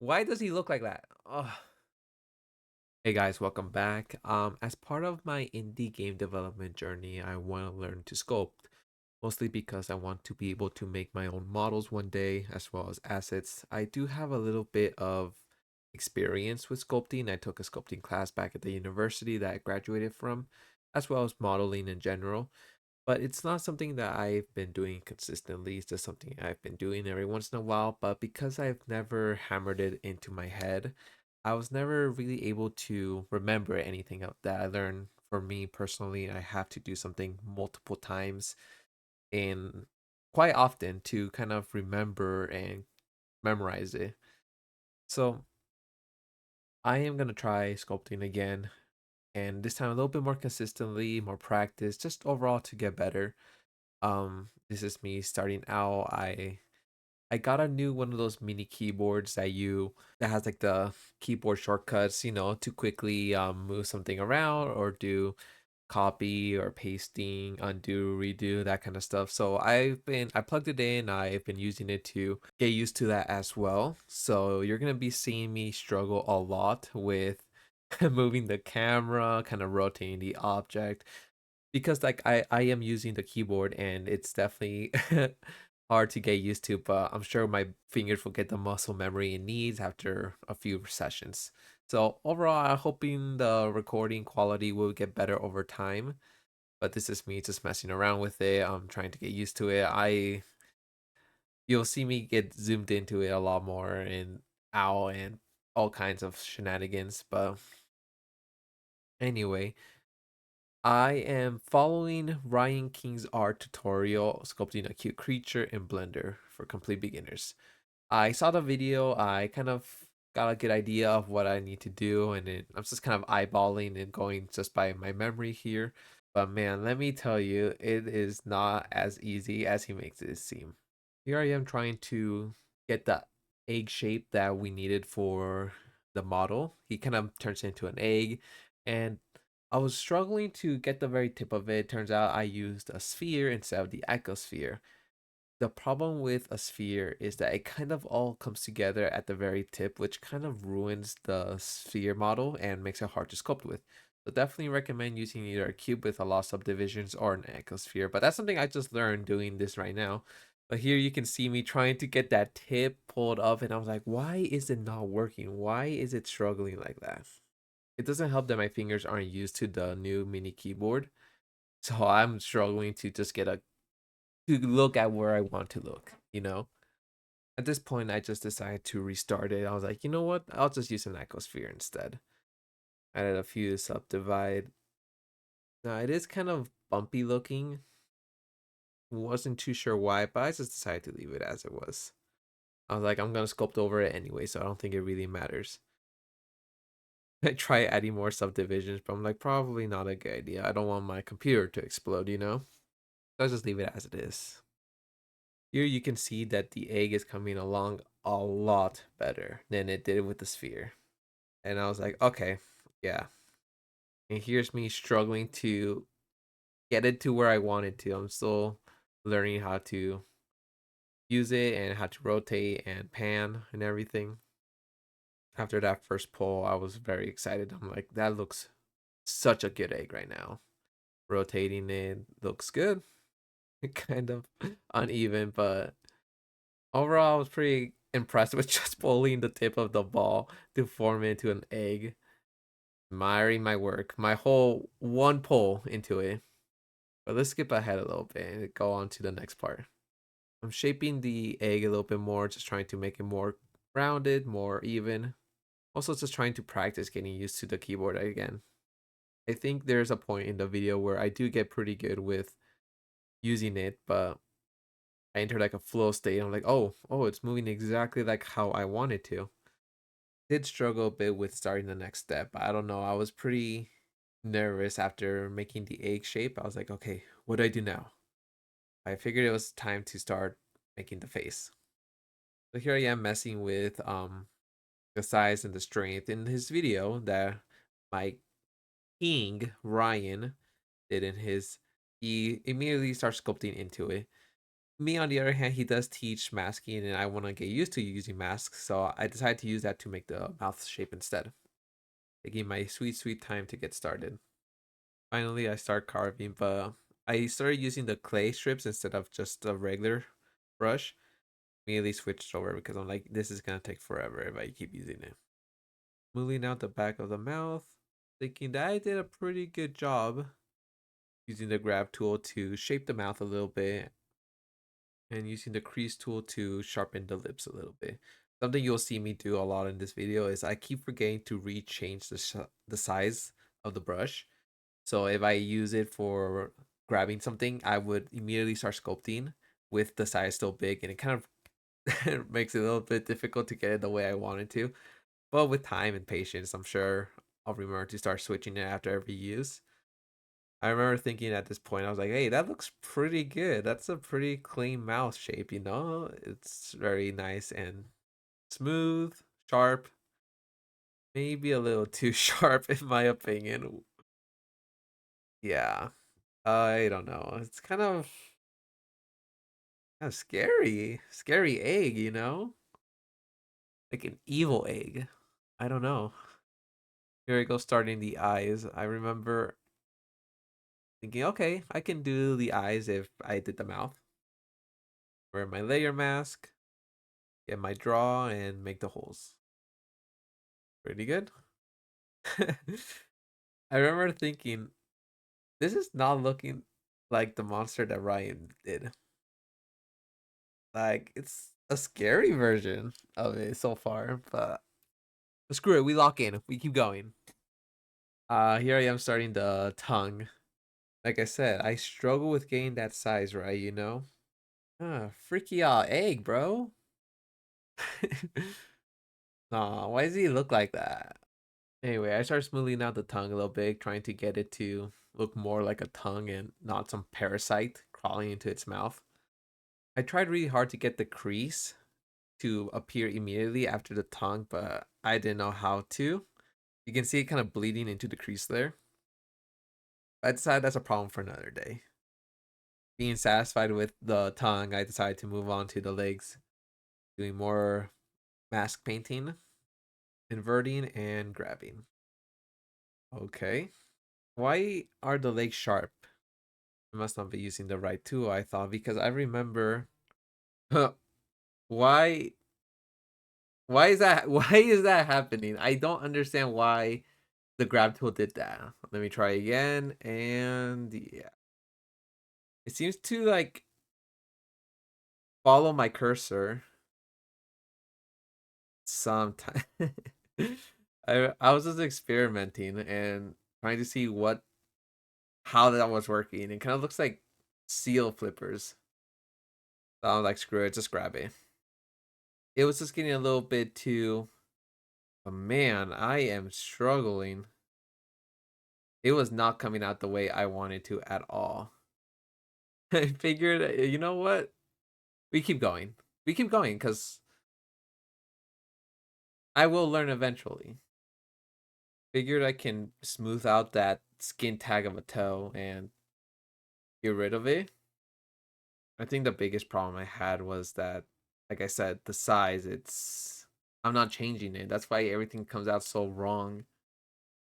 Why does he look like that? Oh. Hey guys, welcome back. As part of my indie game development journey, I want to learn to sculpt, mostly because I want to be able to make my own models one day, as well as assets. I do have a little bit of experience with sculpting. I took a sculpting class back at the university that I graduated from, as well as modeling in general. But it's not something that I've been doing consistently. It's just something I've been doing every once in a while. But because I've never hammered it into my head, I was never really able to remember anything that I learned. For me personally, I have to do something multiple times and quite often to kind of remember and memorize it. So I am gonna try sculpting again, and this time a little bit more consistently, more practice, just overall to get better. This is me starting out. I got a new one of those mini keyboards that has like the keyboard shortcuts, to quickly move something around or do copy or pasting, undo, redo, that kind of stuff. So I plugged it in. I've been using it to get used to that as well. So you're gonna be seeing me struggle a lot with moving the camera, kind of rotating the object, because like I am using the keyboard and it's definitely hard to get used to, but I'm sure my fingers will get the muscle memory it needs after a few sessions. So overall, I'm hoping the recording quality will get better over time, but this is me just messing around with it. I'm trying to get used to it. You'll see me get zoomed into it a lot more and owl and all kinds of shenanigans, but anyway, I am following Ryan King's art tutorial sculpting a cute creature in Blender for complete beginners. I saw the video, I kind of got a good idea of what I need to do, and I'm just kind of eyeballing and going just by my memory here. But man, let me tell you, it is not as easy as he makes it seem. Here I am trying to get the egg shape that we needed for the model. He kind of turns into an egg, and I was struggling to get the very tip of it. Turns out I used a sphere instead of the icosphere. The problem with a sphere is that it kind of all comes together at the very tip, which kind of ruins the sphere model and makes it hard to sculpt with. So definitely recommend using either a cube with a lot of subdivisions or an icosphere. But that's something I just learned doing this right now. But here you can see me trying to get that tip pulled up, and I was like, why is it not working? Why is it struggling like that? It doesn't help that my fingers aren't used to the new mini keyboard. So I'm struggling to just get a to look at where I want to look. At this point, I just decided to restart it. I was like, you know what? I'll just use an icosphere instead. Added a few subdivide. Now it is kind of bumpy looking. Wasn't too sure why, but I just decided to leave it as it was. I was like, I'm gonna sculpt over it anyway, so I don't think it really matters. I try adding more subdivisions, but I'm like, probably not a good idea. I don't want my computer to explode. So I just leave it as it is. Here you can see that the egg is coming along a lot better than it did with the sphere. And I was like, okay, yeah. And here's me struggling to get it to where I wanted to. I'm still learning how to use it and how to rotate and pan and everything. After that first pull, I was very excited. I'm like, that looks such a good egg right now. Rotating it looks good. Kind of uneven, but overall, I was pretty impressed with just pulling the tip of the ball to form it into an egg. Admiring my work, my whole one pull into it. But let's skip ahead a little bit and go on to the next part. I'm shaping the egg a little bit more, just trying to make it more rounded, more even. Also, just trying to practice getting used to the keyboard again. I think there's a point in the video where I do get pretty good with using it, but I enter like a flow state. I'm like, oh, it's moving exactly like how I want it to. Did struggle a bit with starting the next step. I don't know. I was pretty nervous after making the egg shape. I was like, okay, what do I do now? I figured it was time to start making the face. So here I am messing with the size and the strength in his video that my king Ryan did in his. He immediately starts sculpting into it. Me, on the other hand, he does teach masking, and I want to get used to using masks, so I decided to use that to make the mouth shape instead. Taking my sweet, sweet time to get started. Finally, I start carving, but I started using the clay strips instead of just a regular brush. Immediately switched over because I'm like, this is gonna take forever if I keep using it. Moving out the back of the mouth, thinking that I did a pretty good job using the grab tool to shape the mouth a little bit and using the crease tool to sharpen the lips a little bit. Something you'll see me do a lot in this video is I keep forgetting to rechange the size of the brush. So if I use it for grabbing something, I would immediately start sculpting with the size still big, and it kind of makes it a little bit difficult to get it the way I wanted to. But with time and patience, I'm sure I'll remember to start switching it after every use. I remember thinking at this point, I was like, hey, that looks pretty good. That's a pretty clean mouth shape, you know? It's very nice and smooth, sharp, maybe a little too sharp in my opinion. Yeah, I don't know. It's kind of scary. Scary egg, you know? Like an evil egg. I don't know. Here I go starting the eyes. I remember thinking, okay, I can do the eyes if I did the mouth. Wear my layer mask, get my draw, and make the holes. Pretty good. I remember thinking, this is not looking like the monster that Ryan did. Like, it's a scary version of it so far, but screw it, we lock in. We keep going. Here I am starting the tongue. Like I said, I struggle with getting that size right, you know? Freaky egg, bro. Nah, why does he look like that? Anyway, I start smoothing out the tongue a little bit, trying to get it to look more like a tongue and not some parasite crawling into its mouth. I tried really hard to get the crease to appear immediately after the tongue, but I didn't know how to. You can see it kind of bleeding into the crease there. I decided that's a problem for another day. Being satisfied with the tongue, I decided to move on to the legs, doing more mask painting, inverting, and grabbing. Okay. Why are the legs sharp? I must not be using the right tool, I thought, because I remember why why is that why is that happening? I don't understand why the grab tool did that. Let me try again, and yeah. It seems to like follow my cursor sometime. I was just experimenting and trying to see how that was working. It kind of looks like seal flippers. So I was like, screw it, just grab it. It was just getting a little bit too. Oh, man, I am struggling. It was not coming out the way I wanted to at all. I figured, you know what? We keep going. We keep going because I will learn eventually. Figured I can smooth out that skin tag of a toe and get rid of it. I think the biggest problem I had was that, like I said, the size. I'm not changing it. That's why everything comes out so wrong.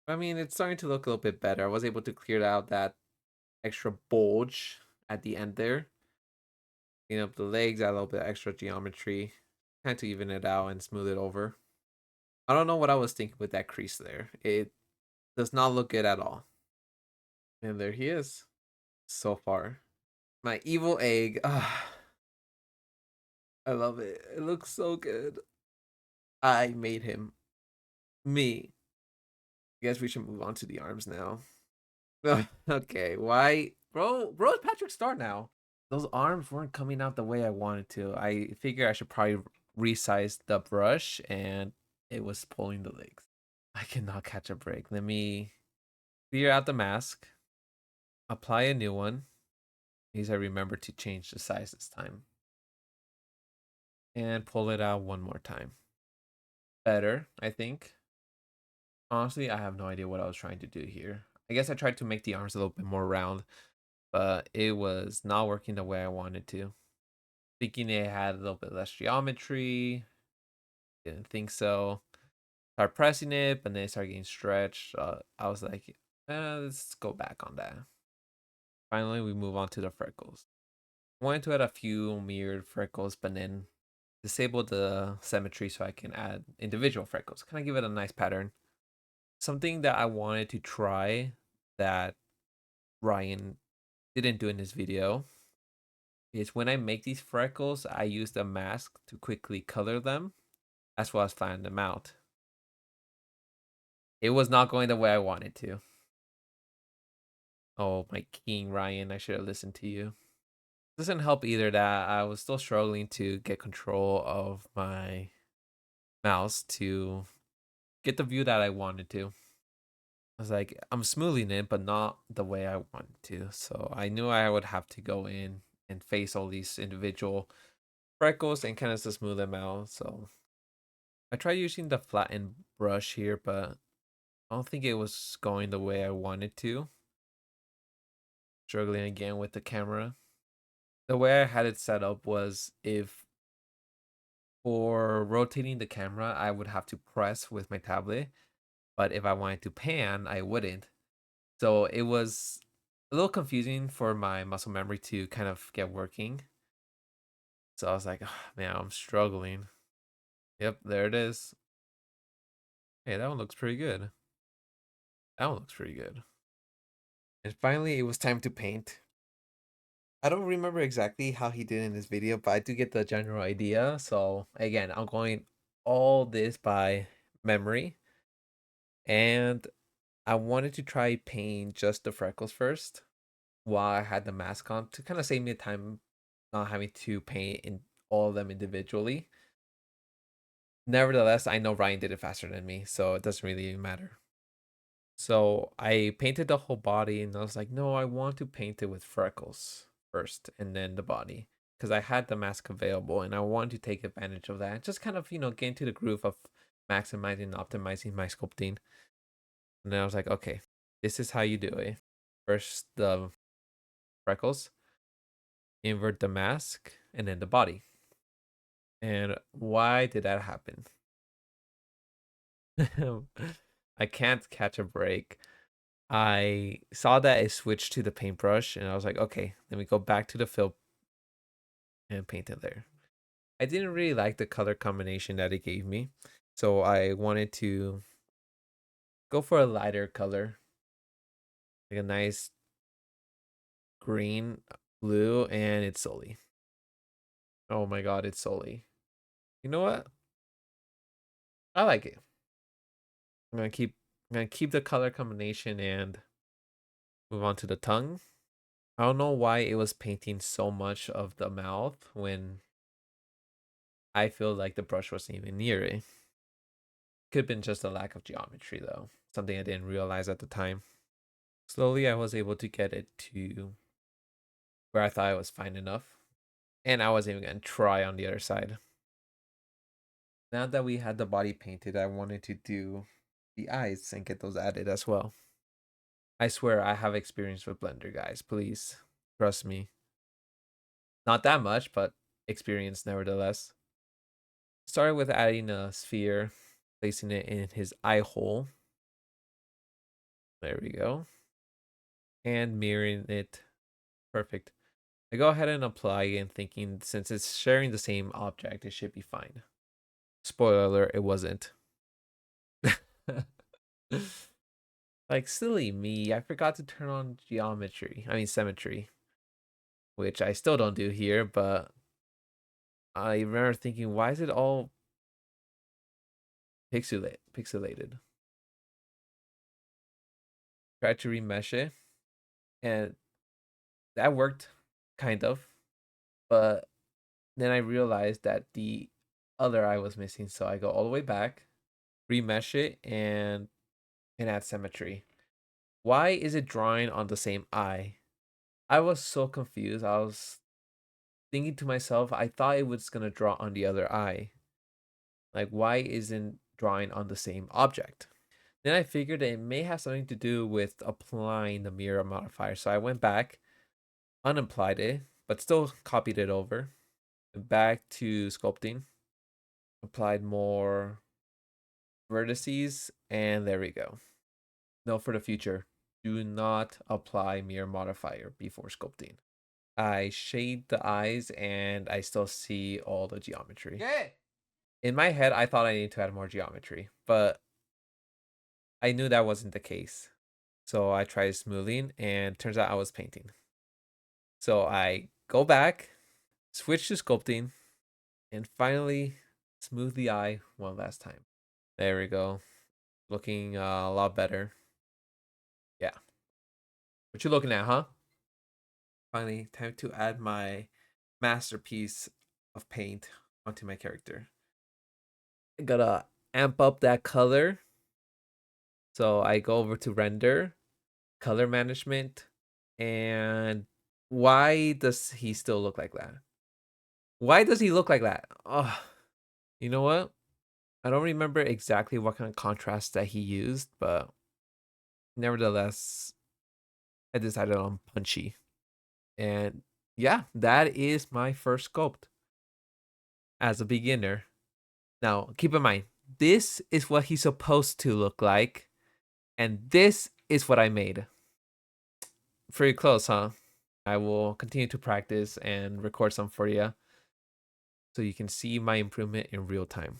I mean, it's starting to look a little bit better. I was able to clear out that extra bulge at the end there. Clean up the legs, add a little bit extra geometry, kind of to even it out and smooth it over. I don't know what I was thinking with that crease there. It does not look good at all. And there he is, so far. My evil egg. I love it. It looks so good. I made him. Me. I guess we should move on to the arms now. Okay, why? Bro, it's Patrick Star now. Those arms weren't coming out the way I wanted to. I figure I should probably resize the brush, and it was pulling the legs. I cannot catch a break. Let me clear out the mask, apply a new one. Because I remember to change the size this time. And pull it out one more time. Better, I think. Honestly, I have no idea what I was trying to do here. I guess I tried to make the arms a little bit more round, but it was not working the way I wanted to. thinking it had a little bit less geometry. Didn't think so. Start pressing it, but then it started getting stretched. I was like, let's go back on that. Finally, we move on to the freckles. Wanted to add a few mirrored freckles, but then disable the symmetry so I can add individual freckles. Kind of give it a nice pattern. Something that I wanted to try that Ryan didn't do in this video is when I make these freckles, I use the mask to quickly color them as well as flatten them out. It was not going the way I wanted to. Oh, my king, Ryan, I should have listened to you. Doesn't help either that I was still struggling to get control of my mouse to get the view that I wanted to. I was like, I'm smoothing it, but not the way I wanted to. So I knew I would have to go in and face all these individual freckles and kind of to smooth them out. So I tried using the flattened brush here, but I don't think it was going the way I wanted to. Struggling again with the camera. The way I had it set up was if for rotating the camera, I would have to press with my tablet, but if I wanted to pan, I wouldn't. So it was a little confusing for my muscle memory to kind of get working. So I was like, oh, man, I'm struggling. Yep, there it is. Hey, that one looks pretty good. That one looks pretty good. And finally, it was time to paint. I don't remember exactly how he did in this video, but I do get the general idea. So again, I'm going all this by memory. And I wanted to try paint just the freckles first while I had the mask on to kind of save me time not having to paint in all of them individually. Nevertheless, I know Ryan did it faster than me, so it doesn't really matter. So I painted the whole body and I was like, no, I want to paint it with freckles first and then the body because I had the mask available and I wanted to take advantage of that. Just kind of, get into the groove of maximizing and optimizing my sculpting. And then I was like, okay, this is how you do it. First, the freckles, invert the mask, and then the body. And why did that happen? I can't catch a break. I saw that it switched to the paintbrush, and I was like, okay, let me go back to the fill and paint it there. I didn't really like the color combination that it gave me, so I wanted to go for a lighter color, like a nice green, blue, and it's Sully. Oh my god, it's Sully. You know what? I like it. I'm gonna keep the color combination and move on to the tongue. I don't know why it was painting so much of the mouth when I feel like the brush wasn't even near it. Could have been just a lack of geometry though. Something I didn't realize at the time. Slowly I was able to get it to where I thought it was fine enough. And I wasn't even gonna try on the other side. Now that we had the body painted, I wanted to do the eyes and get those added as well. I swear I have experience with Blender, guys. Please trust me. Not that much, but experience nevertheless. Started with adding a sphere, placing it in his eye hole. There we go. And mirroring it. Perfect. I go ahead and apply it thinking since it's sharing the same object, it should be fine. Spoiler alert, it wasn't. Like silly me, I forgot to turn on symmetry, which I still don't do here, but I remember thinking, why is it all pixelated? Tried to remesh it, and that worked, kind of, but then I realized that the other eye was missing, so I go all the way back, remesh it, and add symmetry. Why is it drawing on the same eye? I was so confused. I was thinking to myself, I thought it was gonna draw on the other eye. Like, why isn't drawing on the same object? Then I figured it may have something to do with applying the mirror modifier. So I went back, unapplied it, but still copied it over. Back to sculpting, applied more vertices, and there we go. Note for the future, do not apply mirror modifier before sculpting. I shade the eyes and I still see all the geometry. Yeah. In my head, I thought I needed to add more geometry, but I knew that wasn't the case. So I tried smoothing and turns out I was painting. So I go back, switch to sculpting, and finally smooth the eye one last time. There we go. Looking a lot better. Yeah. What you looking at, huh? Finally, time to add my masterpiece of paint onto my character. I gotta amp up that color. So I go over to render, color management, and why does he still look like that? Why does he look like that? Oh, you know what? I don't remember exactly what kind of contrast that he used, but nevertheless, I decided on punchy. And yeah, that is my first sculpt as a beginner. Now, keep in mind, this is what he's supposed to look like, and this is what I made. Pretty close, huh? I will continue to practice and record some for you so you can see my improvement in real time.